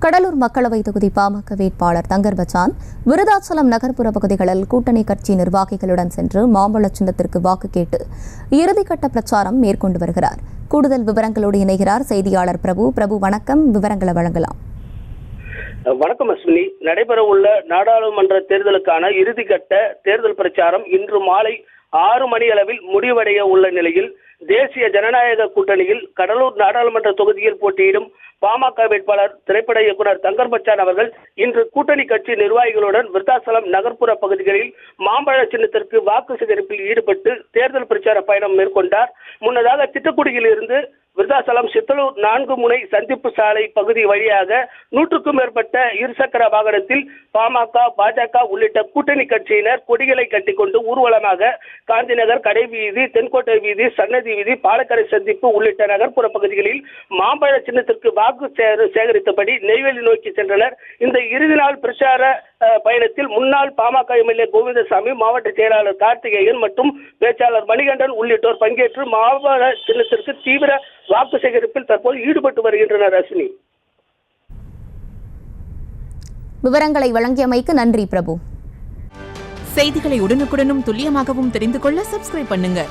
கடலூர் மக்களவை தொகுதி பாமக வேட்பாளர் தங்கர் பச்சான் விருதாச்சலம் நகர்ப்புற பகுதிகளில் கூட்டணி கட்சி நிர்வாகிகளுடன் சென்று மாம்பழ சின்னத்திற்கு வாக்கு கேட்டு இறுதிக்கட்ட பிரச்சாரம் மேற்கொண்டு வருகிறார். கூடுதல் விவரங்களோடு இணைகிறார் செய்தியாளர் பிரபு. வணக்கம், விவரங்களை வழங்கலாம். வணக்கம் அஸ்வினி. நடைபெறவுள்ள நாடாளுமன்ற தேர்தலுக்கான இறுதிக்கட்ட தேர்தல் பிரச்சாரம் இன்று மாலை 6 மணி அளவில் முடிவடைய உள்ள நிலையில் தேசிய ஜனநாயக கூட்டணியில் கடலூர் நாடாளுமன்ற தொகுதியில் போட்டியிடும் பாமக வேட்பாளர் திரைப்பட இயக்குனர் தங்கர் பச்சான் அவர்கள் இன்று கூட்டணி கட்சி நிர்வாகிகளுடன் விருத்தாசலம் நகர்ப்புற பகுதிகளில் மாம்பழ சின்னத்திற்கு வாக்கு சேகரிப்பில் ஈடுபட்டு தேர்தல் பிரச்சார பயணம் மேற்கொண்டார். முன்னதாக திட்டக்குடியில் இருந்து விருத்தாசலம் சித்தலூர் 4 முனை சந்திப்பு சாலை பகுதி வழியாக 100க்கும் மேற்பட்ட இருசக்கர வாகனத்தில் பாமக, பாஜக உள்ளிட்ட கூட்டணி கட்சியினர் கொடிகளை கட்டிக்கொண்டு ஊர்வலமாக காந்திநகர், கடைவீதி, தென்கோட்டை வீதி, சன்னதி வீதி, பாலக்கரை சந்திப்பு உள்ளிட்ட நகர்ப்புற பகுதிகளில் மாம்பழ சின்னத்திற்கு வாக்கு சேகரித்தபடி நெய்வேலி நோக்கி சென்றனர். இந்த இறுதி நாள் பிரச்சார பயணத்தில் முன்னாள் பாமக எம்எல்ஏ கோவிந்தசாமி, மாவட்ட செயலாளர் கார்த்திகேயன் மற்றும் பேச்சாளர் மணிகண்டன் உள்ளிட்டோர் பங்கேற்று மாம்பழ சின்னத்திற்கு தீவிர வாக்கு சேகரிப்பில் தற்போது ஈடுபட்டு வருகின்றனர். அஸ்வினி, விவரங்களை வழங்கியமைக்கு நன்றி பிரபு. செய்திகளை உடனுக்குடனும் துல்லியமாகவும் தெரிந்து கொள்ள சப்ஸ்கிரைப் பண்ணுங்க.